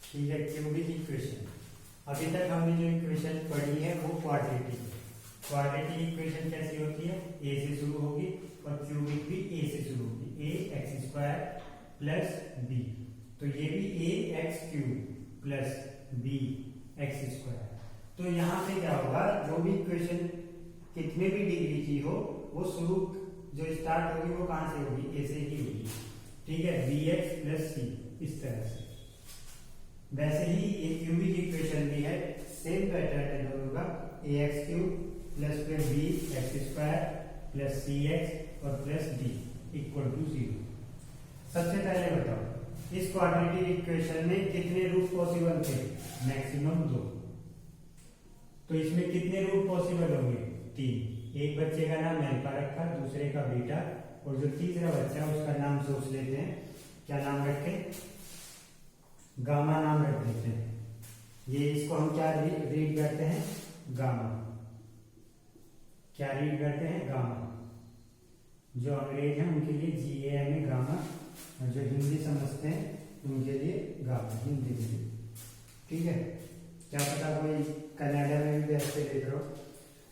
ठीक है, cubic equation. अभी तक हमने जो इक्वेशन पढ़ी है वो क्वाड्रेटिक है। क्वाड्रेटिक इक्वेशन कैसी होती है? ए से शुरू होगी और क्यूबिक भी ए से शुरू होगी। A x square plus b, तो ये भी a x cube plus b x square. तो यहाँ पे क्या होगा, जो भी इक्वेशन कितने भी डिग्री की हो वो शुरू जो स्टार्ट होगी वो कहाँ से होगी? ए से ही होगी। ठीक है, बी एक्स प्लस सी, इस तरह से। वैसे ही ये क्यूबिक इक्वेशन भी है, सेम पैटर्न है दोनों का। ए एक्स क्यूब प्लस फिर बी एक्स स्क्वायर प्लस सी एक्स और प्लस डी इक्वल टू 0। सबसे पहले बताओ, इस क्वाड्रेटिक इक्वेशन में कितने रूट पॉसिबल थे? मैक्सिमम 2। तो इसमें कितने रूट पॉसिबल होंगे? 3। एक बच्चे का नाम अल्फा रखा, दूसरे का बीटा, और जो तीसरा बच्चा है उसका नाम सोच लेते हैं। क्या नाम रखे? गामा नाम रख देते हैं। ये इसको हम क्या रीड करते हैं? गामा। क्या रीड करते हैं? गामा। जो अंग्रेज हैं उनके लिए GAM है गामा, और जो हिंदी समझते हैं उनके लिए गामा, हिंदी में। ठीक है, क्या पता कोई कनाडा में भी ऐसे देख रहे हो,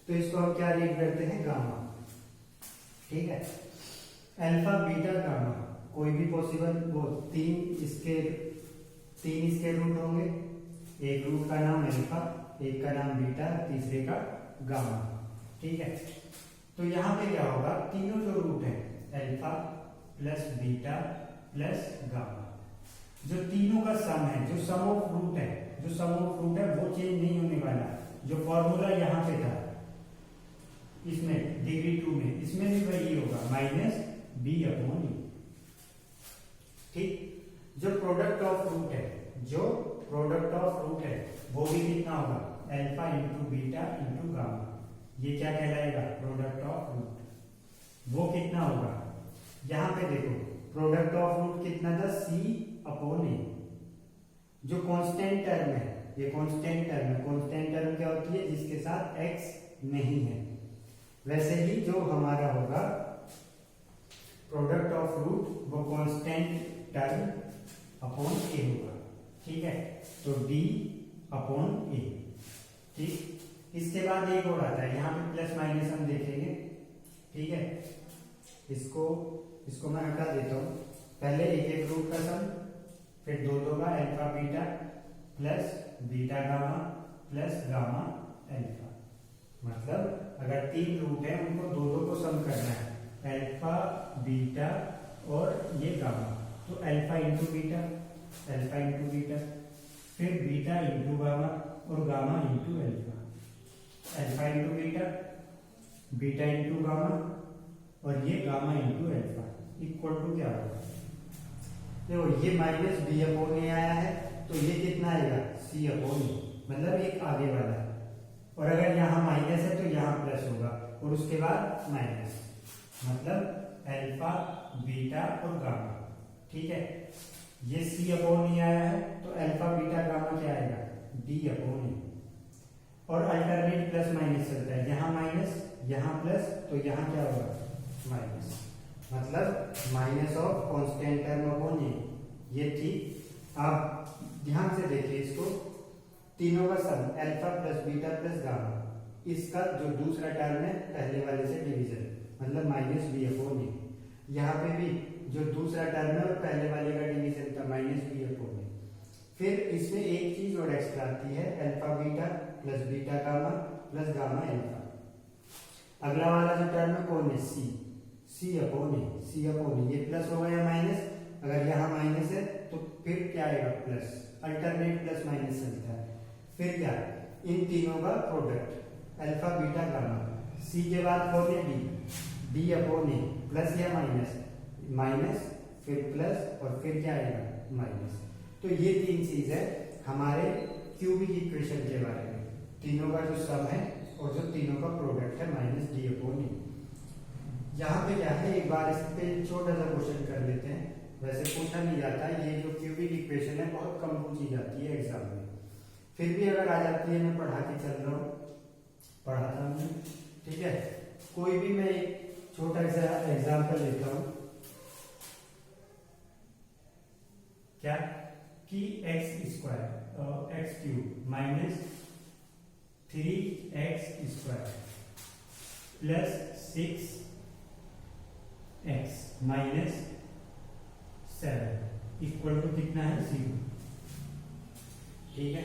तो इसको हम क्या रीड करते हैं? गामा। ठीक है, अल्फा बीटा गामा कोई भी पॉसिबल, वो तीन इसके रूट होंगे। एक रूट का नाम अल्फा, एक का नाम बीटा, तीसरे का गामा। ठीक है, तो यहाँ पे क्या होगा, तीनों जो रूट है alpha plus beta plus gamma, जो तीनों का सम है, जो सम ऑफ रूट है, वो चेंज नहीं होने वाला। जो फॉर्मूला यहाँ पे था इसमें डिग्री 2 में, इसमें भी वही होगा, माइनस बी अपॉन ई। ठीक, जो प्रोडक्ट ऑफ रूट है वो भी कितना होगा? Alpha into beta into gamma. ये क्या कहलाएगा? Product of root. वो कितना होगा? यहां पे देखो, प्रोडक्ट ऑफ रूट कितना था? सी अपॉन ए। जो कांस्टेंट टर्म है, ये कांस्टेंट टर्म है। कांस्टेंट टर्म क्या होती है? जिसके साथ एक्स नहीं है। वैसे ही जो हमारा होगा प्रोडक्ट ऑफ रूट, वो कांस्टेंट टर्म अपॉन ए होगा। ठीक है, तो डी अपॉन ए। ठीक, इसके बाद एक और आता है, यहाँ पे प्लस माइनस हम देखेंगे। ठीक है, इसको मैं हटा देता हूँ। पहले एक रूट का सम, फिर दो का alpha beta plus beta gamma plus gamma alpha. मतलब अगर 3 रूट है उनको दो को सम करना है, अल्फा बीटा और ये गामा। तो अल्फा इंटू बीटा, फिर बीटा इंटू गामा और gamma into alpha. Alpha into beta, beta into gamma और ये gamma into alpha equal to क्या होगा? देखो, ये माइनस बी अपॉन ए आया है, तो ये कितना आएगा? सी अपॉन ए, मतलब एक आगे वाला है। और अगर यहाँ माइनस है तो यहाँ प्लस होगा, और उसके बाद माइनस, मतलब अल्फा बीटा और गामा। ठीक है, ये सी अपॉन ए आया है, तो अल्फा बीटा गामा क्या आएगा? डी अपॉन ए। और अल्टरनेट प्लस माइनस चलता है, यहाँ माइनस यहाँ प्लस, तो यहाँ क्या होगा? माइनस, मतलब minus of constant term upon a. ये ठीक। आप ध्यान से देखिए इसको, तीनों का sum alpha plus beta plus gamma, इसका जो दूसरा टर्म है पहले वाले से डिवीजन, मतलब माइनस बी अपॉन ए। यहाँ पे भी जो दूसरा टर्म है और पहले वाले का डिवीजन था, माइनस बी अपॉन ए। फिर इसमें एक चीज और एक्स्ट्रा आती है, alpha beta plus beta gamma plus gamma alpha. अगला वाला जो टर्म है कौन है? सी अपॉन ए। ये प्लस हो गया माइनस, अगर यहाँ माइनस है तो फिर क्या आएगा? प्लस। अल्टरनेट प्लस माइनस चलता है। फिर क्या? इन तीनों का प्रोडक्ट अल्फा बीटा गामा। सी के बाद कौन है? डी अपॉन ए। प्लस या माइनस फिर प्लस और फिर क्या आएगा? माइनस। तो ये 3 चीज है हमारे क्यूबिक इक्वेशन के बारे में, तीनों का जो सम है और जो तीनों का प्रोडक्ट है माइनस डी अपॉन ए। यहाँ पे क्या है, एक बार इस पे छोटा सा क्वेश्चन कर लेते हैं। वैसे पूछा नहीं जाता, ये जो क्यूबिक इक्वेशन है बहुत कम पूछी जाती है एग्जाम में, फिर भी अगर आ जाती है, मैं पढ़ा के चल रहा हूँ, पढ़ाता हूँ। ठीक है, कोई भी मैं एक छोटा सा एग्जाम्पल लेता हूँ। क्या? कि x cube minus 3x square plus 6x minus 7 equal to कितना है 0। ठीक है,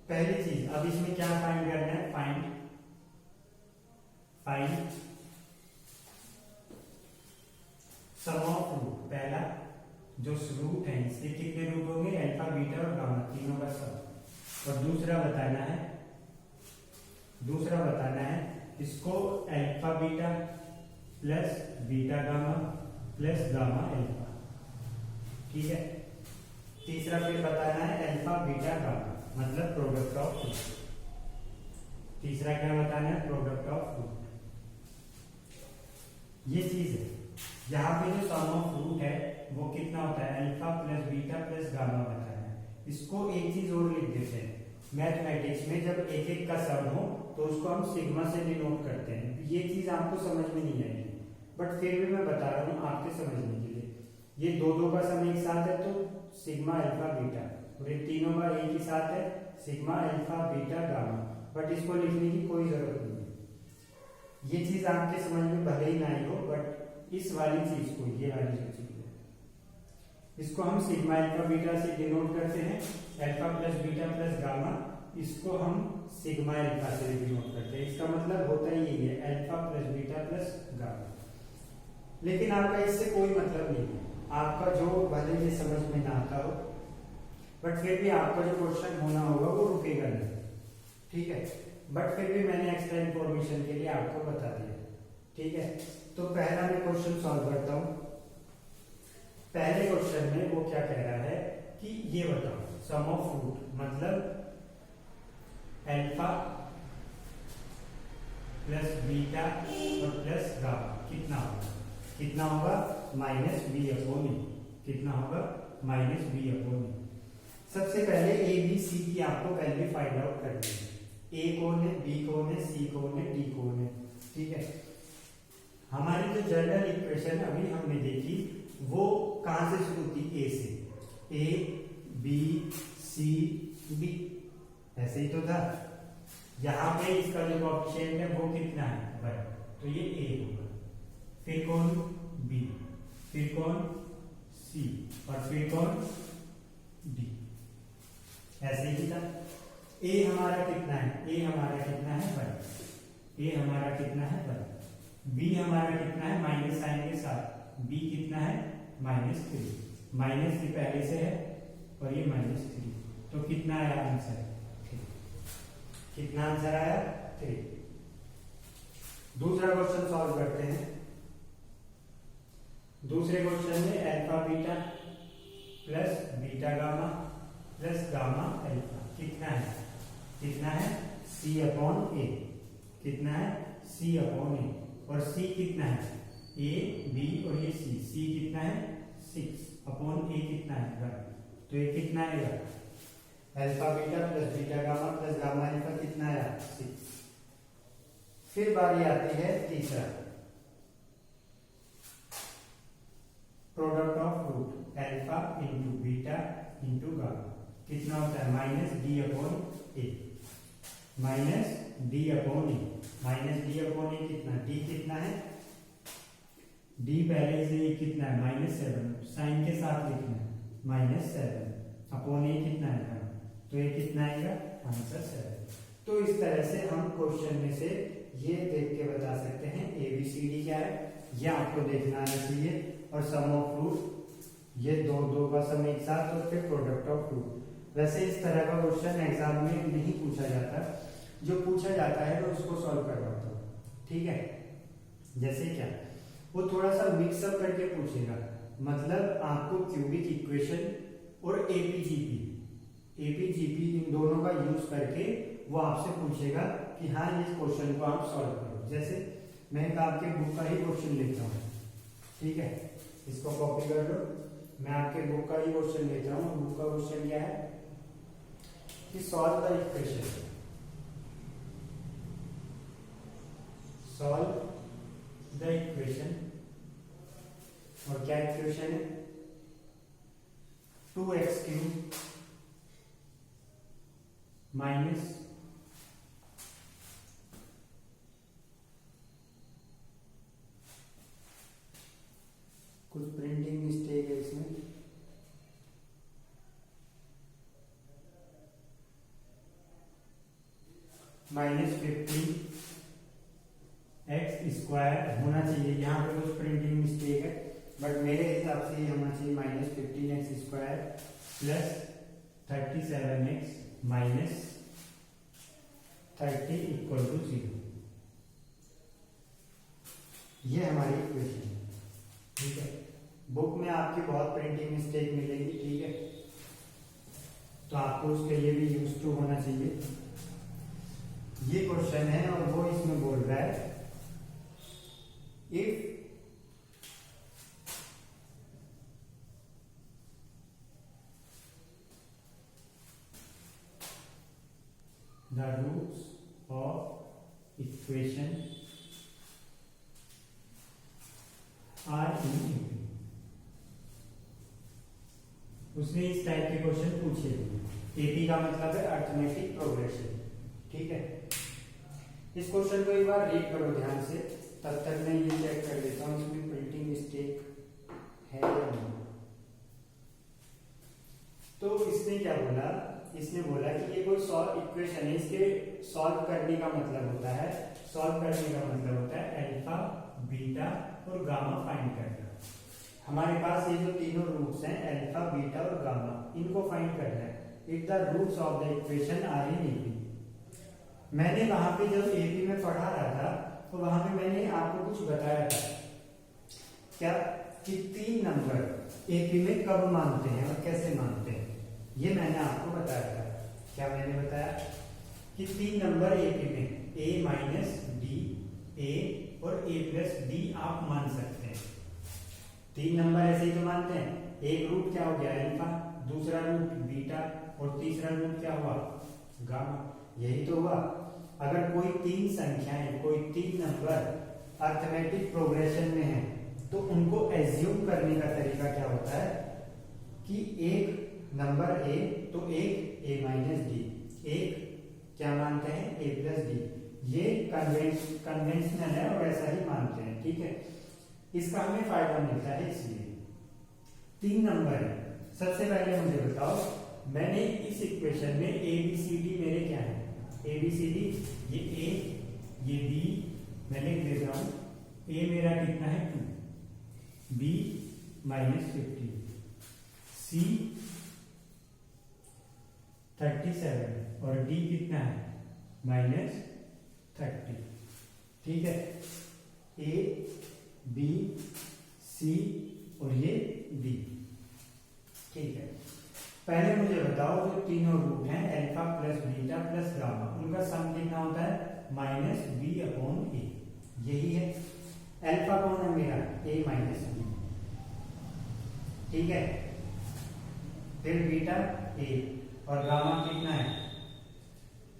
पहली चीज अब इसमें क्या फाइंड करना है, फाइंड सम ऑफ रूट। पहला जो रूट है इसके कितने रूट होंगे, अल्फा बीटा और गामा तीनों का सब। और दूसरा बताना है इसको alpha beta plus beta gamma plus gamma alpha. ठीक है, तीसरा फिर बताना है अल्फा बीटा गामा मतलब प्रोडक्ट ऑफ रूट। तीसरा क्या बताना है, प्रोडक्ट ऑफ रूट। ये चीज है, यहाँ पे जो सम ऑफ रूट है वो कितना होता है, alpha plus beta plus gamma बताना है। इसको एक चीज और लिख देते हैं, मैथमेटिक्स में जब एक एक का सम हो तो उसको हम सिग्मा से डिनोट करते हैं। ये चीज आपको समझ में नहीं आएगी, बट फिर भी मैं बता रहा हूँ आपके समझने के लिए। ये दो का सम एक साथ है तो सिग्मा अल्फा बीटा, और ये तीनों का एक ही साथ है sigma alpha beta gamma, but इसको लिखने की कोई जरूरत नहीं है। ये चीज आपके समझ में भले ही ना आई हो, बट इस वाली चीज को, ये वाली जो चीज है इसको हम सिग्मा अल्फा बीटा से डिनोट करते हैं, alpha plus beta plus gamma इसको हम सिग्मा अल्फा से डिनोट करते हैं। इसका मतलब होता ही यही है, alpha plus beta plus gamma. लेकिन आपका इससे कोई मतलब नहीं है, आपका जो भले ही समझ में ना आता हो, बट फिर भी आपका जो क्वेश्चन होना होगा वो रुकेगा नहीं। ठीक है, बट फिर भी मैंने एक्स्ट्रा इंफॉर्मेशन के लिए आपको बता दिया। ठीक है, तो पहला मैं क्वेश्चन सॉल्व करता हूं। पहले क्वेश्चन में वो क्या कह रहा है कि ये बताओ सम ऑफ रूट मतलब अल्फा प्लस बीटा और प्लस गामा कितना होगा माइनस बी अपॉन ए। कितना होगा माइनस बी अपॉन ए। सबसे पहले ए बी सी की आपको वैल्यू फाइंड आउट करनी है। ए कौन है, बी कौन है, सी कौन है, डी कौन है। ठीक है, हमारी जो जनरल इक्वेशन अभी हमने देखी वो कहां से शुरू थी, ए से। ए बी सी डी ऐसे ही तो था। यहां पे इसका जो कोएफिशिएंट है वो कितना है, वन, तो ये ए होगा। फिर कौन, बी, फिर कौन, सी, और फिर कौन, डी। ऐसे ही था। ए हमारा कितना है, ए हमारा कितना है, वन। ए हमारा कितना है, वन। बी हमारा कितना है, माइनस साइन के साथ, बी कितना है, माइनस 3। माइनस 3 पहले से है और ये माइनस 3, तो कितना आया आंसर, 3। कितना आंसर आया, 3। दूसरा क्वेश्चन सॉल्व करते हैं। दूसरे क्वेश्चन में alpha beta plus beta gamma plus gamma alpha कितना है सी अपॉन ए। कितना है सी अपॉन ए, और सी कितना है, ए बी और ये सी कितना है 6 अपॉन ए कितना है 1, तो ये कितना आएगा alpha beta plus beta gamma plus gamma alpha कितना आया 6। फिर बारी आती है तीसरा, product of root alpha into beta into gamma कितना होता है minus d upon a. Minus d upon a, minus d upon a कितना, डी कितना है, डी पहले से ये कितना है -7, साइन के साथ लिखना है -7 अपॉन ए कितना है 1, तो ये कितना आएगा आंसर 7। तो इस तरह से हम क्वेश्चन में से ये देख के बता सकते हैं ABCD क्या है, ये आपको देखना आना चाहिए। और सम ऑफ रूट ये दो का सम एक साथ और फिर प्रोडक्ट ऑफ रूट। वैसे इस तरह का क्वेश्चन एग्जाम में नहीं पूछा जाता, जो पूछा जाता है मैं उसको सॉल्व करवाता हूँ। ठीक है, जैसे क्या वो थोड़ा सा मिक्सअप करके पूछेगा, मतलब आपको क्यूबिक इक्वेशन और एपीजीपी इन दोनों का यूज करके वो आपसे पूछेगा कि हाँ इस क्वेश्चन को आप सॉल्व करो। जैसे मैं एक आपके बुक का ही क्वेश्चन लेता हूँ, ठीक है, इसको कॉपी कर लो। मैं आपके बुक का ही क्वेश्चन लेता हूँ। बुक का क्वेश्चन क्या है कि solve the equation, solve the equation, और क्या इक्वेशन है 2x³ माइनस कुछ प्रिंटिंग मिस्टेक है इसमें, -15 x² होना चाहिए, यहाँ पे कुछ प्रिंटिंग मिस्टेक है, बट मेरे हिसाब से ये होना चाहिए -15 x² plus 37x minus 30 equal to 0। ये हमारी इक्वेशन है, ठीक है। बुक में आपकी बहुत प्रिंटिंग मिस्टेक मिलेगी, ठीक है, तो आपको उसके लिए भी यूज टू होना चाहिए। ये क्वेश्चन है और वो इसमें बोल रहा है if the roots of equation are in AP। उसने इस टाइप के क्वेश्चन पूछे। एपी का मतलब है अर्थमेटिक प्रोग्रेशन, ठीक है। इस क्वेश्चन को एक बार रीड करो ध्यान से, तब तक मैं ये चेक कर लेता हूँ इसमें प्रिंटिंग मिस्टेक है या नहीं। तो इसने क्या बोला, इसने बोला कि ये कोई इक्वेशन है, इसके सॉल्व करने का मतलब होता है, अल्फा बीटा और गामा फाइंड करना। हमारे पास ये जो तीनों रूट्स हैं अल्फा बीटा और गामा, इनको फाइंड करना है। If the roots of the equation are in AP. मैंने वहां पे जब एपी में पढ़ा रहा था तो वहां पे मैंने आपको कुछ बताया था क्या, कि 3 नंबर एपी में कब मानते हैं और कैसे मानते हैं, ये मैंने आपको बताया था। क्या मैंने बताया कि 3 नंबर एपी में ए माइनस डी, ए और ए प्लस डी आप मान सकते हैं। 3 नंबर ऐसे ही तो मानते हैं। एक रूट क्या हो गया अल्फा, दूसरा रूट बीटा और तीसरा रूट क्या हुआ गामा, यही तो हुआ। अगर कोई 3 संख्याएं, कोई 3 नंबर अर्थमेटिक प्रोग्रेशन में है तो उनको एज्यूम करने का तरीका क्या होता है कि एक नंबर ए तो एक ए माइनस डी, एक क्या मानते हैं ए प्लस डी। ये कन्वेंशनल है और ऐसा ही मानते हैं, ठीक है। इसका हमें फायदा मिलता है इसलिए। 3 नंबर है। सबसे पहले मुझे बताओ, मैंने इस इक्वेशन में ए बी सी डी मेरे क्या है, ए बी सी डी, ये ए ये बी, मैं लिख देता हूं। ए मेरा कितना है 2, बी -15, सी 37 और डी कितना है -30, ठीक है। ए बी सी और ये डी, ठीक है। पहले मुझे बताओ जो तीनों रूट हैं alpha plus beta plus gamma, उनका सम कितना होता है -b/a, यही है। अल्फा कौन है मेरा, a माइनस बी, ठीक है। फिर बीटा a और गामा कितना है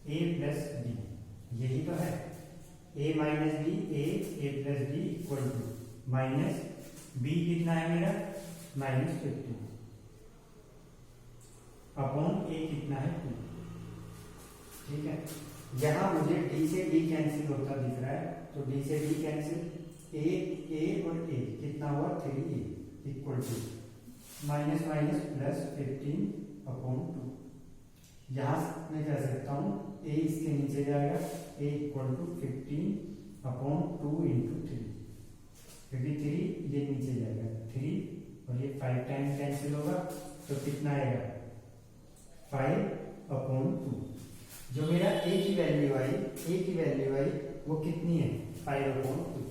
a प्लस b, यही तो है। a minus b, a plus b equal to minus b कितना है मेरा -15 अपॉन a कितना है 2, ठीक है। यहां मुझे d से d कैंसिल होता दिख रहा है, तो d से d कैंसिल, a और a कितना हुआ 3a equal to minus minus plus 15 upon 2। यहां मैं कह सकता हूं a इसके नीचे जाएगा, a equal to 15 upon 2 into 3, क्योंकि 3 ये नीचे जाएगा 3 और ये 5 टाइम कैंसिल होगा, तो कितना आएगा 5 अपॉन 2। जो मेरा a की वैल्यू आई वो कितनी है 5 अपॉन 2,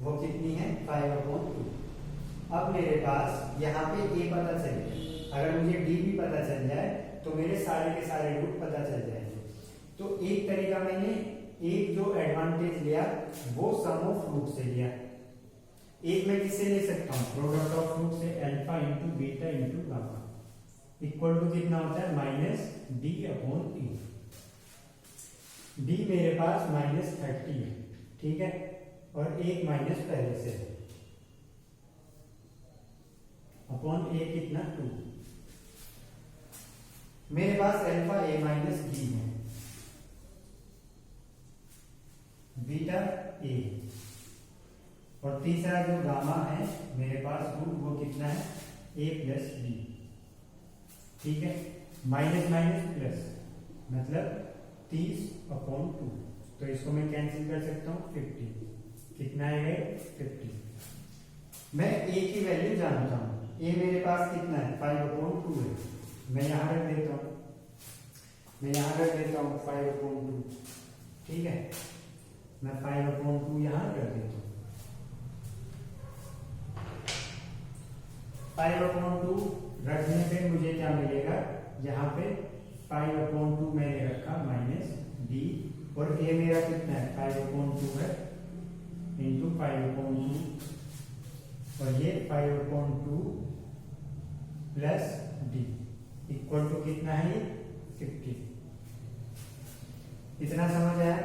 वो कितनी है 5 अपॉन 2। अब मेरे पास यहाँ पे a पता चल गया, अगर मुझे d भी पता चल जाए तो मेरे सारे के सारे रूट पता चल जाएंगे। तो एक तरीका मैंने एक जो एडवांटेज लिया वो सम ऑफ रूट से लिया। एक मैं किससे ले सकता हूँ, प्रोडक्ट ऑफ रूट से, alpha into beta into gamma equal to कितना होता है -d/e। d मेरे पास -30 है, ठीक है, और एक माइनस पहले से है अपॉन a कितना 2, मेरे पास अल्फा ए माइनस बी है, बीटा ए, और तीसरा जो गामा है मेरे पास वो कितना है, ए प्लस बी। ठीक है, माइनस माइनस प्लस मतलब 30/2, तो इसको मैं कैंसिल कर सकता हूँ 50। कितना है 50। मैं ए की वैल्यू जानता हूँ, ए मेरे पास कितना है 5/2 है, मैं यहाँ रख देता हूँ, 5/2। ठीक है, मैं 5/2 यहाँ रख देता हूँ। 5/2 रखने पे मुझे क्या मिलेगा, यहाँ पे 5/2 मैंने रखा माइनस बी, और ए मेरा कितना है 5/2 है इंटू 5/2, और ये 5/2 प्लस डी इक्वल टू कितना है 50। इतना समझ आया।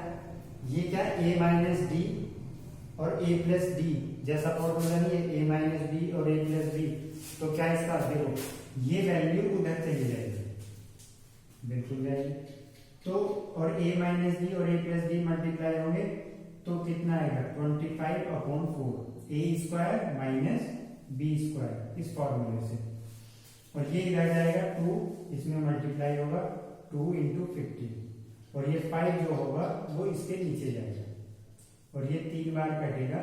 ये क्या ए माइनस डी और ए प्लस डी जैसा फॉर्मूला नहीं है, ए माइनस बी और ए प्लस बी, तो क्या इसका देखो ये वैल्यू उधर चली जाएगी, बिल्कुल जाएगी। तो और ए माइनस बी और ए प्लस बी मल्टीप्लाई होंगे तो कितना आएगा 25/4 ए स्क्वायर माइनस बी स्क्वायर, इस फॉर्मूले से। और ये इधर जाएगा 2, इसमें मल्टीप्लाई होगा 2 × 50, और ये 5 जो होगा वो इसके नीचे जाएगा, और ये 3 बार कटेगा।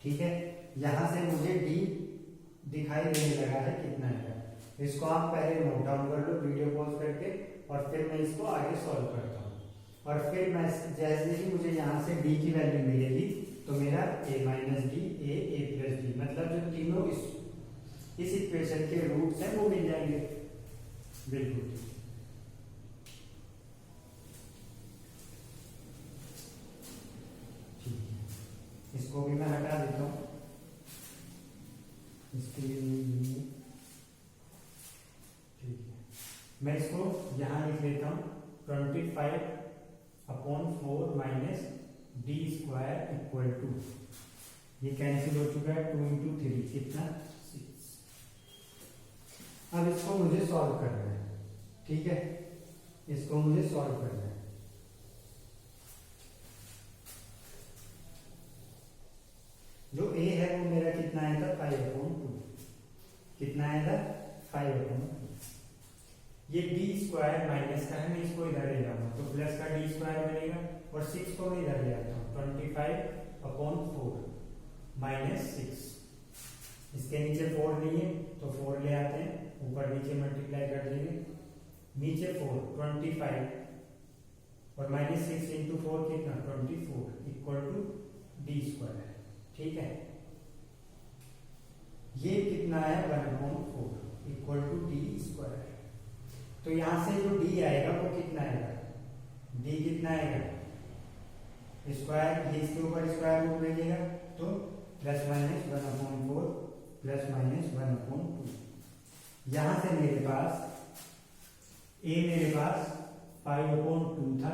ठीक है, यहां से मुझे डी दिखाई देने लगा है कितना है। इसको आप पहले नोट डाउन कर लो वीडियो पॉज करके, और फिर मैं इसको आगे सॉल्व करता हूँ। और फिर मैं जैसे ही मुझे यहाँ से डी की वैल्यू मिलेगी तो मेरा a minus d a plus d, मतलब जो तीनों इस इक्वेशन के रूट्स हैं वो मिल जाएंगे। बिल्कुल ठीक है, इसको भी मैं हटा देता हूँ, इसके लिए ठीक है। मैं इसको यहाँ लिख लेता हूँ 25/4 minus d square equal to, ये कैंसिल हो चुका है, 2 × 3 कितना 6। अब इसको मुझे सॉल्व करना है। ठीक है, इसको मुझे सॉल्व करना है। जो ए है वो मेरा कितना आएगा 5/2, कितना आएगा 5/2। ये डी स्क्वायर माइनस का है, मैं इसको इधर ले जाऊंगा तो प्लस का डी स्क्वायर मिलेगा, और 6 को मैं इधर ले आता हूँ 25/4 माइनस 6। इसके नीचे 4 नहीं है तो 4 ले आते हैं, ऊपर नीचे मल्टीप्लाई कर देंगे, नीचे 4 25 और माइनस 6 × 4 कितना 24 इक्वल टू डी स्क्वायर। ठीक है, ये कितना है 1/4 इक्वल टू डी स्क्वायर। तो यहां से जो डी आएगा वो कितना आएगा, डी कितना आएगा स्क्वायर, ये इसके ऊपर स्क्वायर रूट लगेगा तो प्लस माइनस 1/4 प्लस माइनस 1/2। यहां से मेरे पास मेरे पास 5/2 था,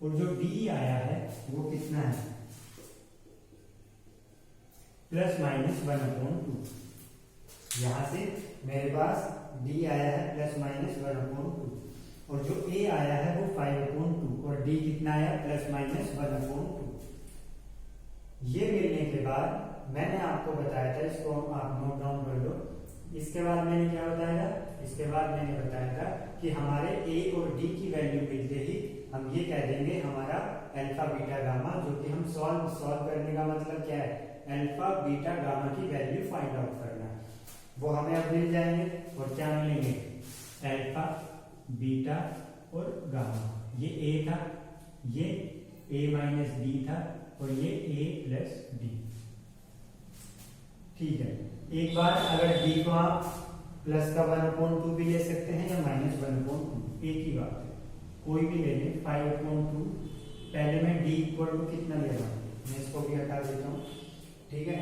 और जो डी आया है वो कितना है प्लस माइनस 1/2। यहां से मेरे पास डी आया है प्लस माइनस 1/2, और जो ए आया है वो 5/2, और डी कितना आया प्लस माइनस 1/2। ये मिलने के बाद मैंने आपको बताया था, इसको आप नोट डाउन कर लो। इसके बाद मैंने क्या बताया था, इसके बाद मैंने बताया था कि हमारे ए और डी की वैल्यू मिलते ही हम ये कह देंगे हमारा अल्फा बीटा गामा, जो कि हम सॉल्व करने का मतलब क्या है, अल्फा बीटा गामा की वैल्यू फाइंड आउट करना, वो हमें अब मिल जाएंगे। और क्या मिलेंगे अल्फा बीटा और गामा। ये ए था, ये ए माइनस डी था, और ये ए प्लस डी। ठीक है, एक बार अगर डी को आप प्लस का 1/2 भी ले सकते हैं या माइनस 1/2, एक ही बात है, कोई भी ले लें 5/2। पहले मैं डी इक्वल टू कितना ले रहा हूं, मैं इसको भी हटा देता हूं। ठीक है,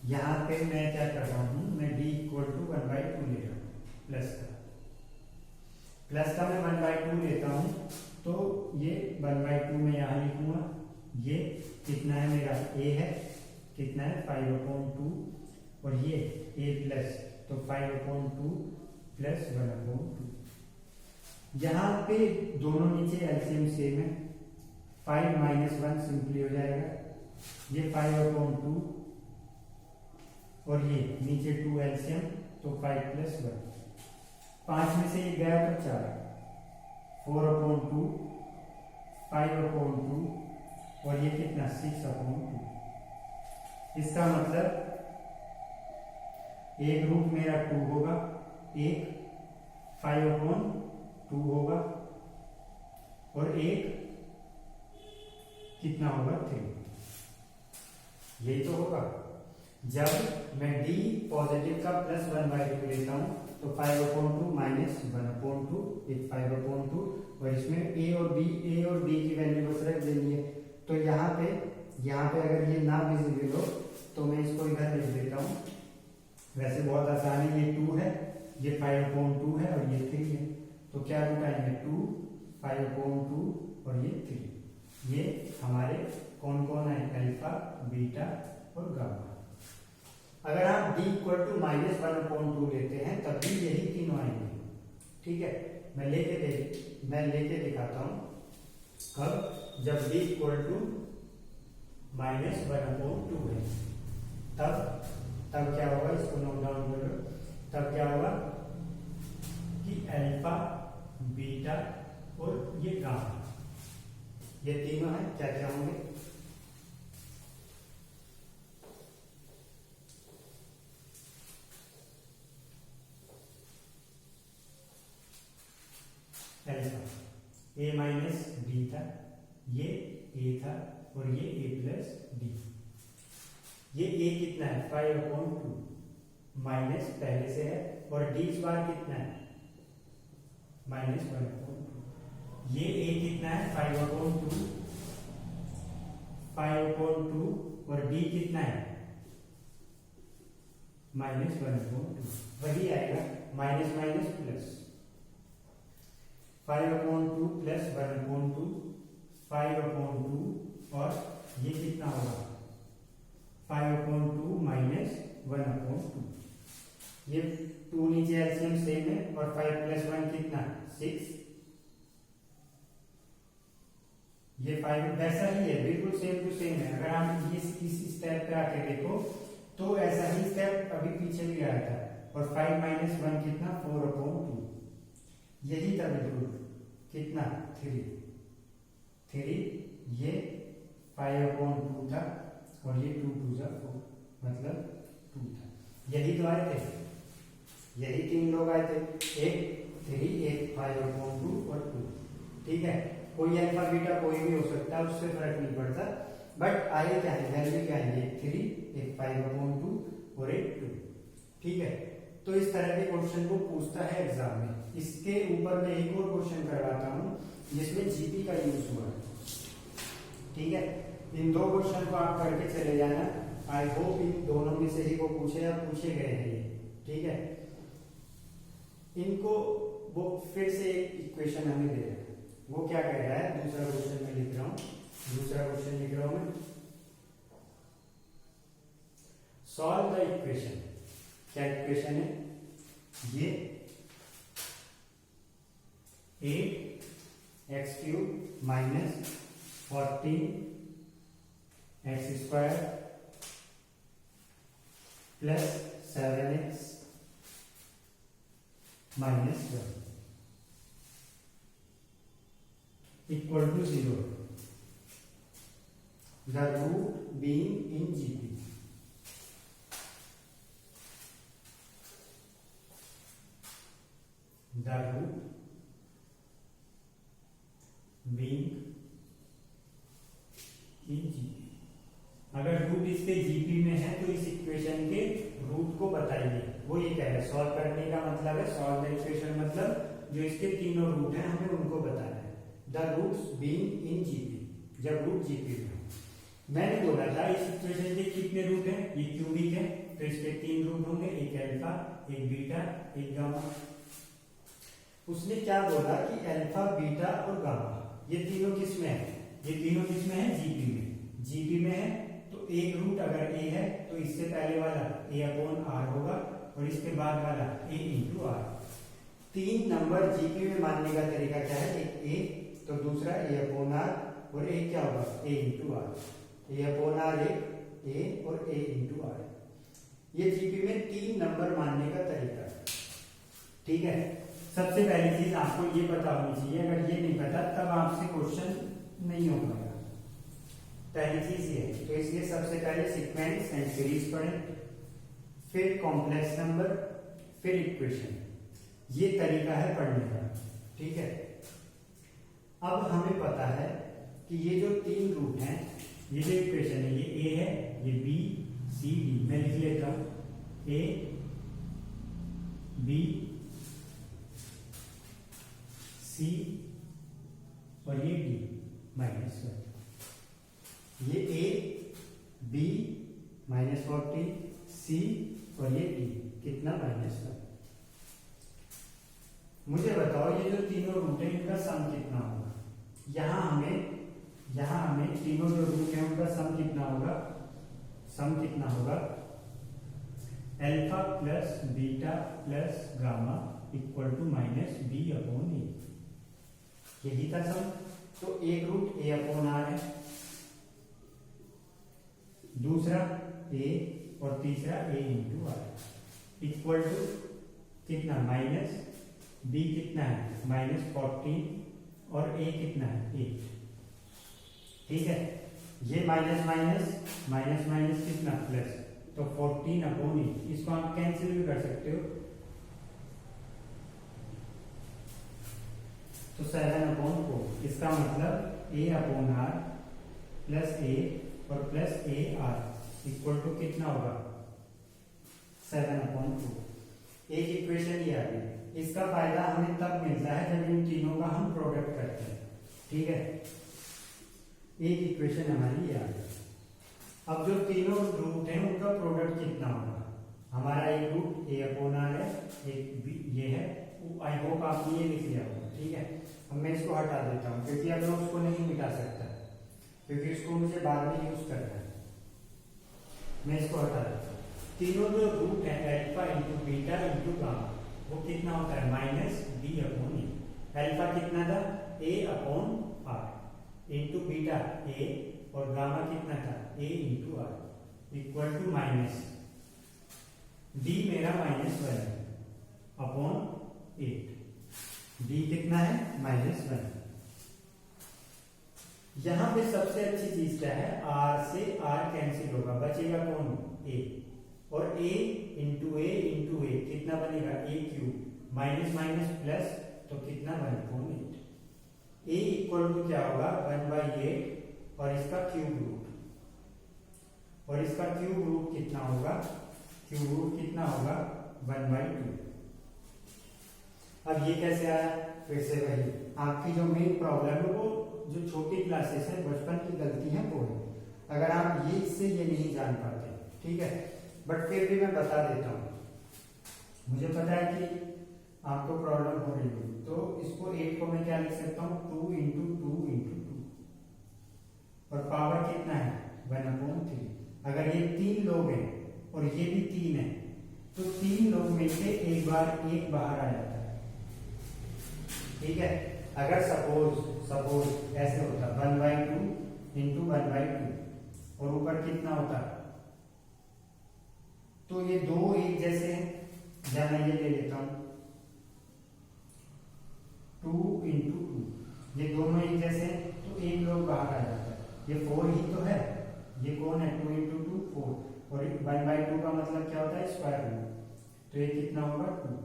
यहां पे मैं क्या कर रहा हूं, मैं डी इक्वल टू 1/2 ले रहा हूं, प्लस का मैं 1/2 लेता हूं, तो ये 1/2 में यहां लिखूंगा। ये कितना है मेरा ए है, कितना है 5/2 और ये a प्लस, तो 5/2 प्लस 1/2। यहाँ पे दोनों नीचे एलसीएम सेम है, 5 - 1 सिंपली हो जाएगा, ये 5/2 और ये नीचे 2 एलसीएम, तो 5 + 1। 5 में से ये गया तो 4, 4/2, 5/2 और ये कितना 6/2। इसका मतलब एक रूट मेरा 2 होगा, एक 5/2 होगा और एक कितना होगा 3। यही तो होगा। जब मैं d पॉजिटिव का +1/2 लेता हूं तो 5/2 - 1/2, एक 5/2 और इसमें a और b की वैल्यू बस रख देनी है। तो यहाँ पे अगर ये ना विजिबल हो तो मैं इसको इधर लिख देता हूँ। वैसे बहुत आसान है, ये 2 है, ये 5/2 है और ये 3 है, तो क्या रूट आएंगे 2, 5/2 और ये 3। ये हमारे कौन कौन है, अल्फा, बीटा और गामा। अगर आप d = -1/2 लेते हैं तब भी यही तीनों आएंगे। ठीक है, मैं लेके दिखाता हूं। कब? जब d = -1/2 है, तब क्या होगा, इसको नोट डाउन कर लो। तब क्या होगा कि अल्फा, बीटा और ये गामा, ये तीनों हैं, क्या क्या होंगे, अल्फा a - b था, ये a था और ये a + d। ये a कितना है 5/2 माइनस पहले से है, और d इस बार कितना है -1/2। ये a कितना है 5/2 और d कितना है -1/2। वही आएगा माइनस माइनस प्लस, 5/2 + 1/2, 5/2 और ये कितना होगा 5/2 - 1/2। ये 2 नीचे एलसीएम सेम है और 5 + 1 कितना 6। ये 5 वैसा ही है, बिल्कुल सेम टू सेम है। अगर हम ये इस स्टेप पे आके देखो तो ऐसा ही स्टेप अभी पीछे भी आया था, और 5 - 1 कितना 4/2, यही था बिल्कुल कितना 3। ये 5/2 था और ये 2 × 4 मतलब 2 था। यही तो आए थे, यही 3 लोग आए थे, एक 3, एक 5/2 और 2। ठीक है, कोई अल्फा बीटा कोई भी हो सकता है, उससे फर्क नहीं पड़ता, बट आए क्या है, वैल्यू क्या है, एक 3, एक 5/2 और एक 2। ठीक है, तो इस तरह के क्वेश्चन को पूछता है एग्जाम में। इसके ऊपर मैं एक और क्वेश्चन करवाता हूं जिसमें जीपी का यूज हुआ है। ठीक है, इन 2 क्वेश्चन को आप करके चले जाना। आई होप इन दोनों में से ही वो पूछे या पूछे गए हैं ये। ठीक है, इनको वो फिर से एक इक्वेशन हमें दे रहा है, वो क्या कह रहा है, दूसरा क्वेश्चन मैं लिख रहा हूं मैं, सॉल्व द इक्वेशन। क्या इक्वेशन है ये, 8x³ - 14x² + 7x - 1 = 0, the root being in GP। the root being in GP। अगर रूट इसके जीपी में है तो इस इक्वेशन के रूट को बताइए। वो ये कह रहा है, सॉल्व करने का मतलब है, सॉल्व द इक्वेशन मतलब जो इसके तीनों रूट हैं हमें उनको बताना है। The roots being in GP, जब रूट जीपी में। मैंने बोला था इस इक्वेशन के कितने रूट हैं, ये क्यूबिक है तो इसके 3 रूट होंगे, एक अल्फा, एक बीटा, एक गामा। उसने क्या बोला कि अल्फा, बीटा और गामा ये तीनों किस में है, ये तीनों किस में है, जीपी में। जीपी में है तो तो एक रूट अगर ए है तो इससे पहले वाला ए अपॉन आर होगा और इसके बाद वाला ए इंटू आर। 3 नंबर जीपी में मानने का तरीका क्या है? एक ए तो दूसरा ए अपॉन आर और एक क्या होगा? A into r. A upon r एक ए और ए इंटू आर। ये जीपी में 3 नंबर मानने का तरीका है। ठीक है, सबसे पहली चीज आपको ये पता होनी चाहिए। अगर ये नहीं पता तब आपसे क्वेश्चन नहीं हो पाएगा। पहली चीज ये है, तो इसलिए सबसे पहले सीक्वेंस एंड सीरीज पढ़ें, फिर कॉम्प्लेक्स नंबर, फिर इक्वेशन। ये तरीका है पढ़ने का। ठीक है, अब हमें पता है कि ये जो 3 रूट हैं, ये जो इक्वेशन है, ये ए है, ये बी, सी, डी। मैं लिख लेता हूं ए बी सी और ये डी -1। ये ए बी -40 सी और ये डी कितना? -1। मुझे बताओ ये जो तीनों रूट है इनका सम कितना होगा? यहां हमें तीनों जो रूट है उनका सम कितना होगा? सम कितना होगा? Alpha plus beta plus gamma equal to -b upon a. यही था सम। तो एक रूट ए अपॉन आर है, दूसरा ए और तीसरा ए इंटू आर इक्वल टू कितना? -b कितना है? -14 और ए कितना है? 8। ठीक है, ये माइनस माइनस कितना? प्लस। तो 14 अपॉन 8, इसको आप कैंसिल भी कर सकते हो। तो 7 अपॉन 4, इसका मतलब a upon r plus a और plus a r equal to कितना होगा? 7 अपॉन 4। एक इक्वेशन ये आ गई। इसका फायदा हमें तब मिलता है जब इन तीनों का हम प्रोडक्ट करते हैं। ठीक है, एक इक्वेशन हमारी ये आ गई। अब जो तीनों रूट हैं उनका प्रोडक्ट कितना होगा? हमारा एक रूट ए अपॉन आर है, एक बी ये है। आई होप आपने ये लिख लिया होगा। ठीक है, अब मैं इसको हटा देता हूँ क्योंकि अब मैं उसको नहीं मिटा सकता, क्योंकि इसको मुझे बाद में यूज करना है। मैं इसको हटा देता हूँ। तीनों जो रूट है alpha into beta into gamma, वो कितना होता है? -b अपॉन ए। अल्फा कितना था? a upon r into beta a और गामा कितना था? a into r equal to d मेरा -1 है अपॉन 8। d कितना है? -1। यहां पे सबसे अच्छी चीज क्या है? r से r कैंसिल होगा, बचेगा कौन? a। और a इंटू ए कितना बनेगा? a cube minus minus plus, तो कितना? 1/8। a इक्वल टू क्या होगा? 1/8 और इसका क्यूब रूट, और इसका क्यूब रूट कितना होगा? क्यूब रूट कितना होगा? 1/2। अब ये कैसे आया? फिर से वही आपकी जो मेन प्रॉब्लम है, वो जो छोटी क्लासेस है, बचपन की गलती है वो है। अगर आप ये इससे ये नहीं जान पाते, ठीक है, बट फिर भी मैं बता देता हूं। मुझे पता है कि आपको प्रॉब्लम हो रही है, तो इसको 8 को मैं क्या लिख सकता हूं? 2 इंटू 2 और पावर कितना है? 1/3। अगर ये 3 लोग हैं और ये भी 3 है, तो 3 लोग में से एक बार 1 बाहर आ जाता है। ठीक है, अगर सपोज ऐसे होता 1/2 इंटू 1/2 और ऊपर कितना होता? तो ये 2 एक जैसे हैं, या मैं ये ले लेता हूं 2 इंटू 2, ये दोनों एक जैसे हैं, तो एक लोग बाहर आ जाता है। ये 4 ही तो है, ये कौन है? 2 इंटू 2 4, और 1/2 का मतलब क्या होता है? Square root. तो ये कितना होगा? 2।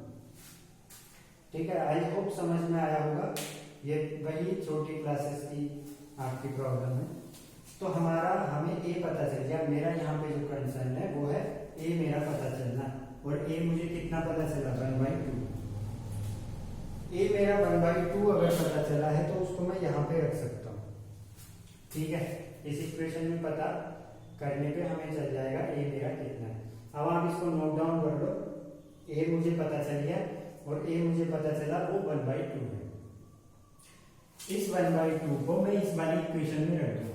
ठीक है, आई होप समझ में आया होगा। ये वही छोटी क्लासेस की आपकी प्रॉब्लम है। तो हमें ए पता चल गया। मेरा यहाँ पे जो कंसर्न है वो है ए मेरा पता चलना, और ए मुझे कितना पता चला? 1/2। ए मेरा 1/2 अगर पता चला है तो उसको मैं यहाँ पे रख सकता हूँ। ठीक है, इस इक्वेशन में पता करने पे हमें चल जाएगा ए मेरा कितना है। अब आप इसको नोट डाउन कर लो। ए मुझे पता चल गया और ए मुझे पता चला वो 1/2 है। इस 1/2 को मैं इस वाली इक्वेशन में रख दूंगा।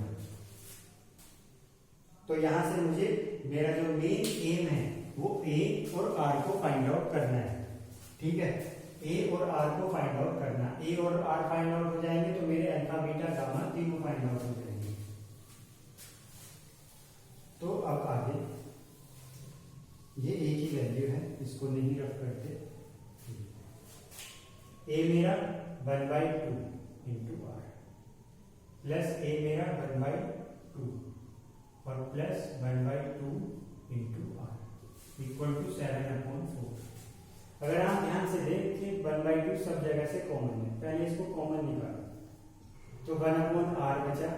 तो यहां से मुझे मेरा जो मेन एम है वो ए और आर को फाइंड आउट करना है। ठीक है, ए और आर को फाइंड आउट करना। ए और आर फाइंड आउट हो जाएंगे तो मेरे अल्फा बीटा गामा तीनों फाइंड आउट हो जाएंगे। तो अब आगे ये ए की वैल्यू है, इसको नहीं रख करते। ए मेरा 1/2 इंटू आर प्लस ए मेरा 1/2 और plus 1/2 into r equal to 7/4। अगर आप ध्यान से देखें 1/2 सब जगह से कॉमन है, पहले इसको कॉमन निकालो तो 1/r बचा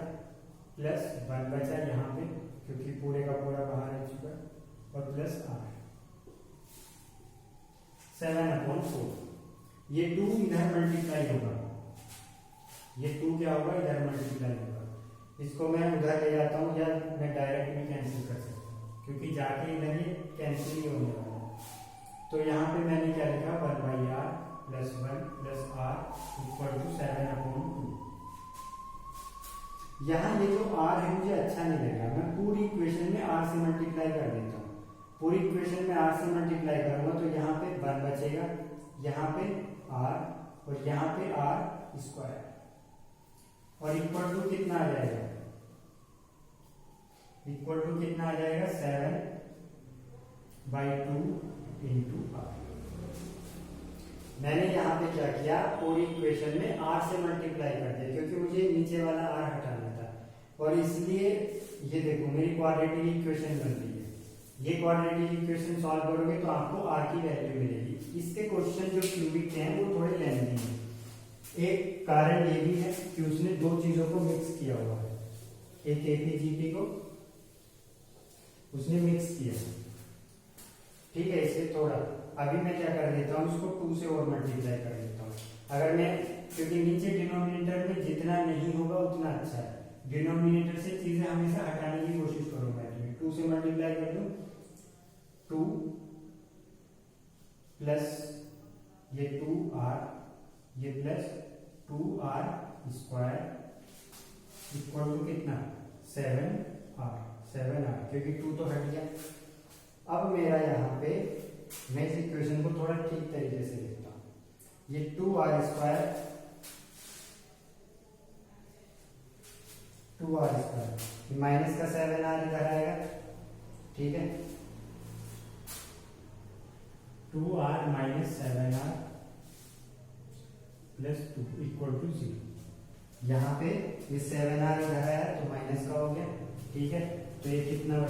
प्लस 1 बचा यहाँ पे क्योंकि पूरे का पूरा बाहर आ चुका और प्लस r 7/4। ये 2 इधर मल्टीप्लाई होगा, ये 2 क्या होगा इधर मल्टीप्लाई होगा। इसको मैं उधर ले जाता हूँ या मैं डायरेक्ट भी कैंसिल कर सकता हूँ क्योंकि जाके इधर ये कैंसिल ही होने वाला है। तो यहाँ पे मैंने क्या लिखा 1/r प्लस 1 प्लस r इक्वल टू 7/2। यहाँ ये जो r है मुझे अच्छा नहीं लग रहा, मैं पूरी इक्वेशन में r से मल्टीप्लाई कर देता हूँ। पूरी इक्वेशन में r से मल्टीप्लाई करूंगा तो यहाँ पे 1 बचेगा, यहाँ पे r और यहाँ पे r स्क्वायर और इक्वल टू कितना आ जाएगा, इक्वल टू कितना आ जाएगा 7/2 इंटू आर। मैंने यहाँ पे क्या किया पूरी इक्वेशन में r से मल्टीप्लाई कर दिया क्योंकि मुझे नीचे वाला r हटाना था और इसलिए ये देखो मेरी क्वाड्रेटिक इक्वेशन बन रही है। ये क्वाड्रेटिक इक्वेशन सॉल्व करोगे तो आपको r की वैल्यू मिलेगी। इसके क्वेश्चन जो क्यूबिक के हैं वो थोड़े लेंथी हैं। एक कारण ये भी है कि उसने दो चीजों को मिक्स किया हुआ है, एक एपीजीपी को उसने मिक्स किया। ठीक है, इसे थोड़ा अभी मैं क्या कर देता हूँ इसको 2 से और मल्टीप्लाई कर देता हूँ। अगर मैं क्योंकि नीचे डिनोमिनेटर में जितना नहीं होगा उतना अच्छा है, डिनोमिनेटर से चीजें हमेशा हटाने की कोशिश करो। मैं 2 से मल्टीप्लाई कर दूं 2 प्लस ये 2r ये plus 2r square equal to कितना 7r क्योंकि 2 तो हट गया। अब मेरा यहाँ पे मैं इस इक्वेशन को थोड़ा ठीक तरीके से लिखता हूँ। ये 2r स्क्वायर माइनस का 7r इधर आएगा। ठीक है, 2r minus 7r plus 2 equal to 0। यहाँ पे ये 7r इधर आया तो माइनस का हो गया। ठीक है, तो ये कितना बचा